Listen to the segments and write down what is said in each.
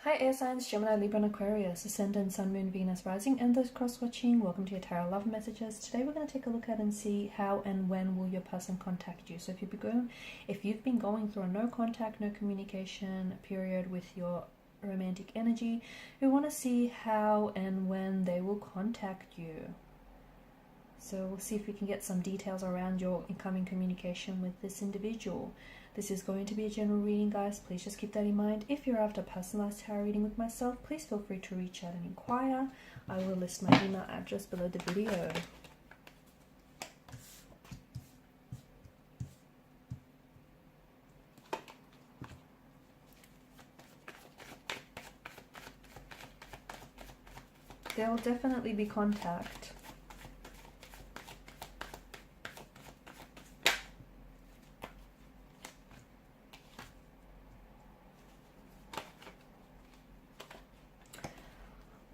Hi air signs, Gemini, Libra and Aquarius, Ascendant, Sun, Moon, Venus, Rising, and those cross-watching. Welcome to your Tarot Love Messages. Today we're going to take a look at and see how and when will your person contact you. So if you've been going through a no contact, no communication period with your romantic energy, we want to see how and when they will contact you. So we'll see if we can get some details around your incoming communication with this individual. This is going to be a general reading, guys. Please just keep that in mind. If you're after a personalized tarot reading with myself, please feel free to reach out and inquire. I will list my email address below the video. There will definitely be contact.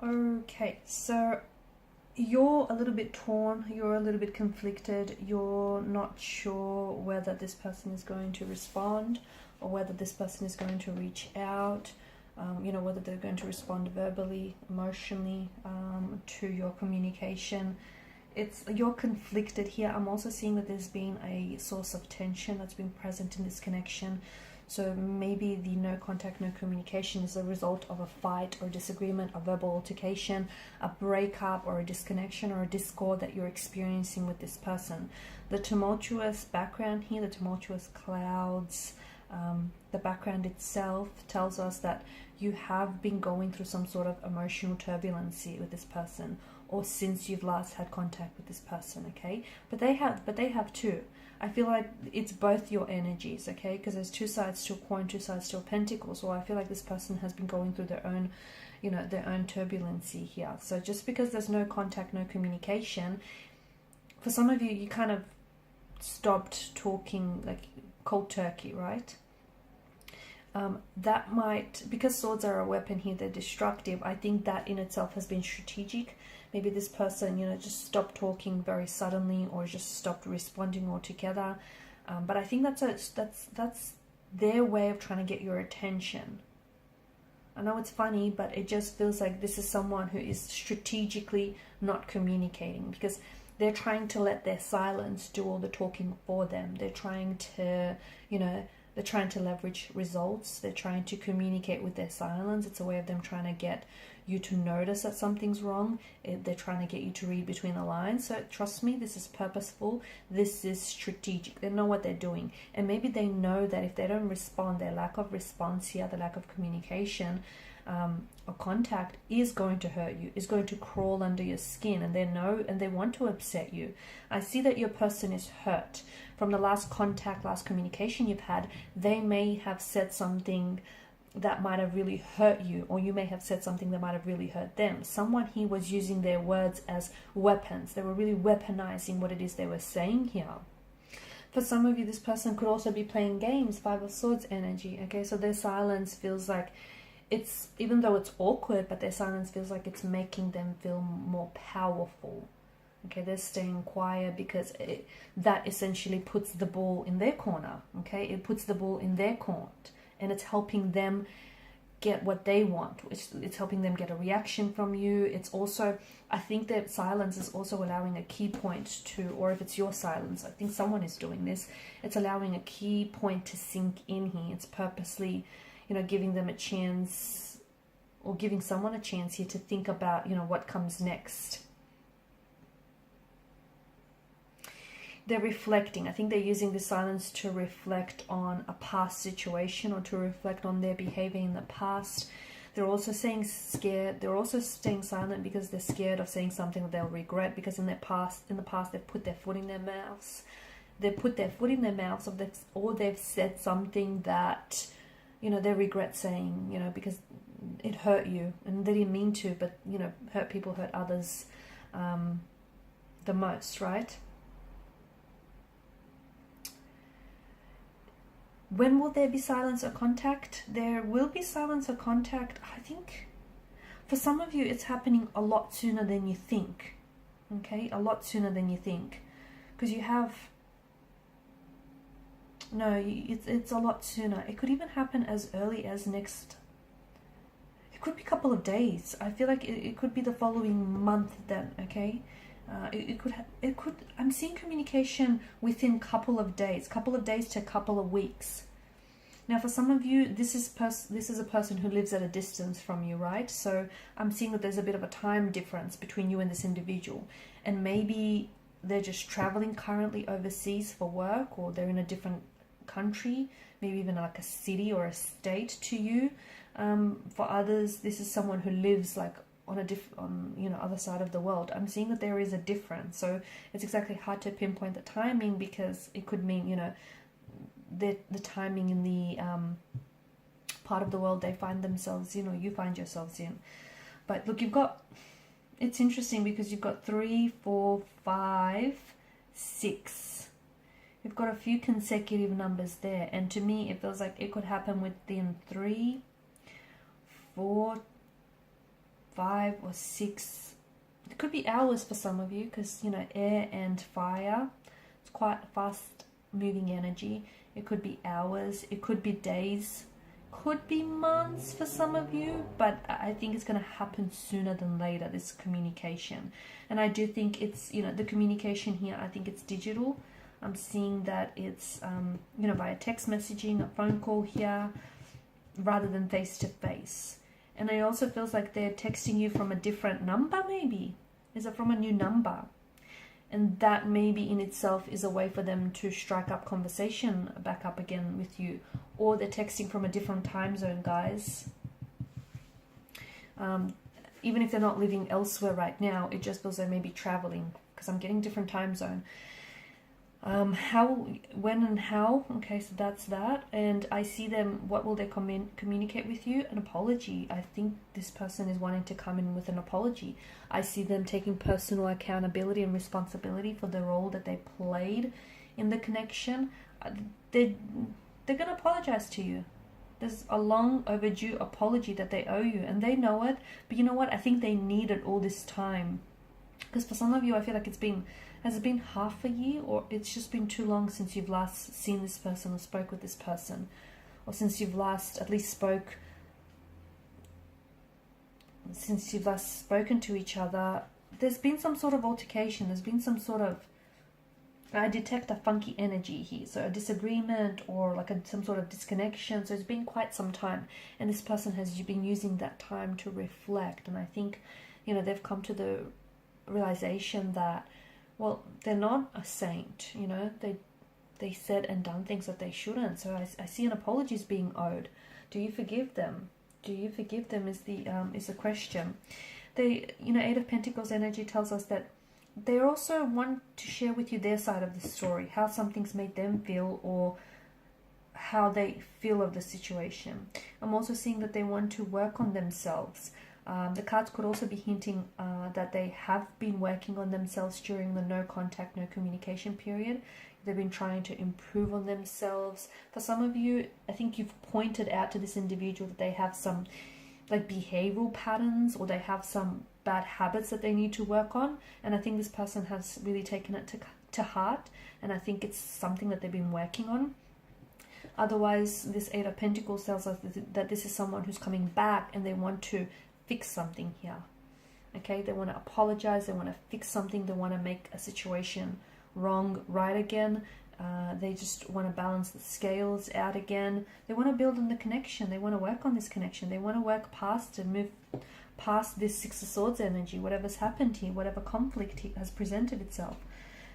Okay, so you're a little bit torn, you're a little bit conflicted, you're not sure whether this person is going to respond or whether this person is going to reach out, whether they're going to respond verbally, emotionally to your communication. You're conflicted here. I'm also seeing that there's been a source of tension that's been present in this connection. So maybe the no contact, no communication is a result of a fight or disagreement, a verbal altercation, a breakup or a disconnection or a discord that you're experiencing with this person. The tumultuous background here, the tumultuous clouds, the background itself tells us that you have been going through some sort of emotional turbulency with this person, or since you've last had contact with this person, okay? But they have too. I feel like it's both your energies, okay? Because there's two sides to a coin, two sides to a pentacle. So I feel like this person has been going through their own, their own turbulency here. So just because there's no contact, no communication, for some of you, you kind of stopped talking like cold turkey, right? That might, because swords are a weapon here, they're destructive. I think that in itself has been strategic. Maybe this person, just stopped talking very suddenly or just stopped responding altogether. But I think that's their way of trying to get your attention. I know it's funny, but it just feels like this is someone who is strategically not communicating because they're trying to let their silence do all the talking for them. They're trying to, they're trying to leverage results. They're trying to communicate with their silence. It's a way of them trying to get you to notice that something's wrong. They're trying to get you to read between the lines. So trust me, this is purposeful. This is strategic. They know what they're doing. And maybe they know that if they don't respond, their lack of response here, the lack of communication or contact is going to hurt you, is going to crawl under your skin, and they know and they want to upset you. I see that your person is hurt from the last contact, last communication you've had. They may have said something that might have really hurt you, or you may have said something that might have really hurt them. Someone here was using their words as weapons. They were really weaponizing what it is they were saying here. For some of you, this person could also be playing games, Five of Swords energy, okay? So their silence feels like it's, even though it's awkward, but their silence feels like it's making them feel more powerful. Okay, they're staying quiet because that essentially puts the ball in their corner, okay? It puts the ball in their court, and it's helping them get what they want. It's helping them get a reaction from you. It's also, I think that silence is also allowing a key point to, or if it's your silence, I think someone is doing this, it's allowing a key point to sink in here. It's purposely, giving them a chance, or giving someone a chance here to think about, what comes next. They're reflecting. I think they're using the silence to reflect on a past situation or to reflect on their behavior in the past. They're also staying scared. They're also staying silent because they're scared of saying something that they'll regret, because in the past they've put their foot in their mouths. They've put their foot in their mouths, or they've said something that, they regret saying, because it hurt you and they didn't mean to, but, hurt people, hurt others the most, right? When will there be silence or contact? There will be silence or contact. I think for some of you, it's happening a lot sooner than you think. Okay, a lot sooner than you think. Because you have No, it's a lot sooner. It could even happen as early as next. could be a couple of days. I feel like it could be the following month then, okay? It could, I'm seeing communication within couple of days to a couple of weeks. Now, for some of you, this is a person who lives at a distance from you, right? So I'm seeing that there's a bit of a time difference between you and this individual. And maybe they're just traveling currently overseas for work, or they're in a different country, maybe even like a city or a state to you. For others, this is someone who lives like on other side of the world. I'm seeing that there is a difference. So it's exactly hard to pinpoint the timing, because it could mean, the timing in the part of the world they find themselves in, or you find yourselves in. But look, it's interesting because you've got 3, 4, 5, 6. You've got a few consecutive numbers there, and to me it feels like it could happen within 3, 4, 5 or 6. It could be hours for some of you, because air and fire, it's quite fast moving energy. It could be hours, it could be days, could be months for some of you, but I think it's going to happen sooner than later, this communication. And I do think it's, the communication here, I think it's digital. I'm seeing that it's, via text messaging, a phone call here, rather than face to face. And it also feels like they're texting you from a different number, maybe. Is it from a new number? And that maybe in itself is a way for them to strike up conversation back up again with you. Or they're texting from a different time zone, guys. Even if they're not living elsewhere right now, it just feels they may be traveling, because I'm getting different time zone. How, when and how, okay, so that's that. And I see them, what will they communicate with you? An apology. I think this person is wanting to come in with an apology. I see them taking personal accountability and responsibility for the role that they played in the connection. They're going to apologize to you. There's a long overdue apology that they owe you, and they know it. But you know what? I think they need it all this time. Because for some of you, I feel like has it been half a year, or it's just been too long since you've last seen this person or spoke with this person, or since you've last spoken to each other. There's been some sort of altercation. There's been some sort of, I detect a funky energy here. So a disagreement, or like some sort of disconnection. So it's been quite some time, and this person has been using that time to reflect. And I think, they've come to the realization that, well, they're not a saint, they said and done things that they shouldn't. So I see an apology is being owed. Do you forgive them? Do you forgive them is the question. They, Eight of Pentacles energy tells us that they also want to share with you their side of the story, how something's made them feel, or how they feel of the situation. I'm also seeing that they want to work on themselves. The cards could also be hinting that they have been working on themselves during the no contact, no communication period. They've been trying to improve on themselves. For some of you, I think you've pointed out to this individual that they have some like behavioral patterns, or they have some bad habits that they need to work on. And I think this person has really taken it to heart. And I think it's something that they've been working on. Otherwise, this Eight of Pentacles tells us that this is someone who's coming back and they want to fix something here. Okay, they want to apologize, they want to fix something, they want to make a situation wrong right again. They just want to balance the scales out again. They want to build on the connection. They want to work on this connection. They want to work past and move past this Six of Swords energy, whatever's happened here, whatever conflict has presented itself.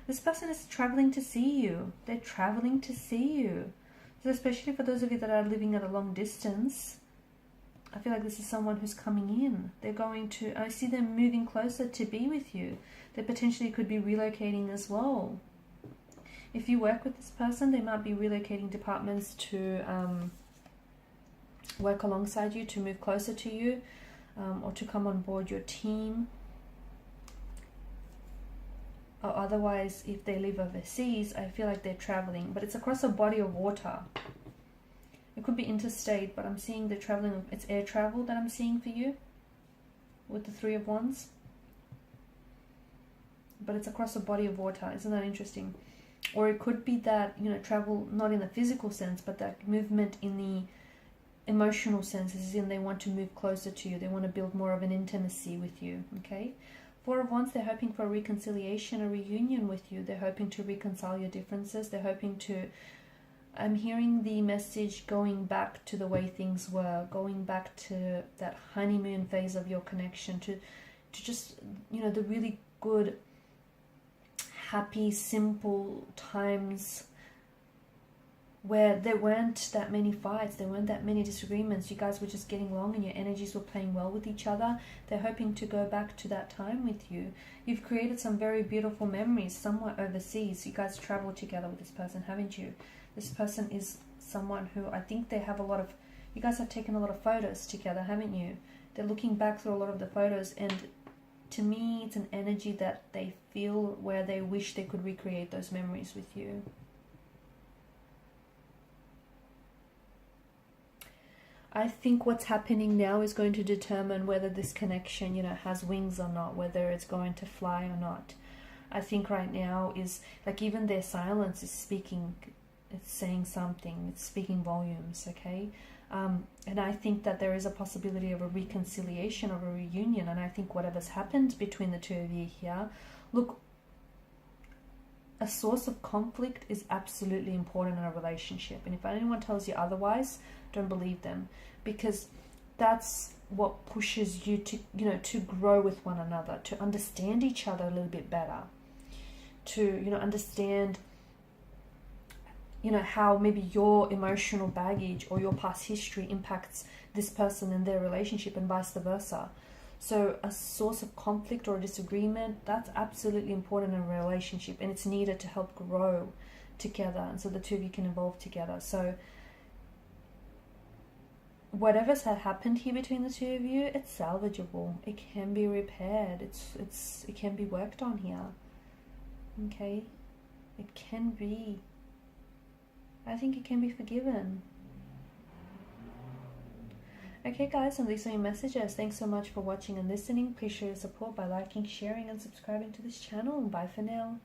This person is traveling to see you. They're traveling to see you. So especially for those of you that are living at a long distance, I feel like this is someone who's coming in. They're going to, I see them moving closer to be with you. They potentially could be relocating as well. If you work with this person, they might be relocating departments to work alongside you, to move closer to you, or to come on board your team. Or otherwise, if they live overseas, I feel like they're traveling, but it's across a body of water. It could be interstate, but I'm seeing the traveling. It's air travel that I'm seeing for you with the Three of Wands. But it's across a body of water. Isn't that interesting? Or it could be that, travel not in the physical sense, but that movement in the emotional sense, as in they want to move closer to you, they want to build more of an intimacy with you. Okay, Four of Wands, they're hoping for a reconciliation, a reunion with you. They're hoping to reconcile your differences. They're hoping to, I'm hearing the message going back to the way things were, going back to that honeymoon phase of your connection, to just, you know, the really good, happy, simple times where there weren't that many fights, there weren't that many disagreements. You guys were just getting along and your energies were playing well with each other. They're hoping to go back to that time with you. You've created some very beautiful memories somewhere overseas. You guys traveled together with this person, haven't you? This person is someone who, I think they have a lot of, you guys have taken a lot of photos together, haven't you? They're looking back through a lot of the photos, and to me it's an energy that they feel where they wish they could recreate those memories with you. I think what's happening now is going to determine whether this connection, you know, has wings or not, whether it's going to fly or not. I think right now is, like, even their silence is speaking, it's saying something, it's speaking volumes, okay? And I think that there is a possibility of a reconciliation, of a reunion, and I think whatever's happened between the two of you here, look, a source of conflict is absolutely important in a relationship, and if anyone tells you otherwise, don't believe them, because that's what pushes you to, you know, to grow with one another, to understand each other a little bit better, to, you know, understand, you know, how maybe your emotional baggage or your past history impacts this person and their relationship, and vice versa. So a source of conflict or a disagreement, that's absolutely important in a relationship, and it's needed to help grow together, and so the two of you can evolve together. So whatever's had happened here between the two of you, it's salvageable. It can be repaired. It can be worked on here. Okay? It can be. I think it can be forgiven. Okay guys, and these are your messages. Thanks so much for watching and listening. Please show your support by liking, sharing and subscribing to this channel. Bye for now.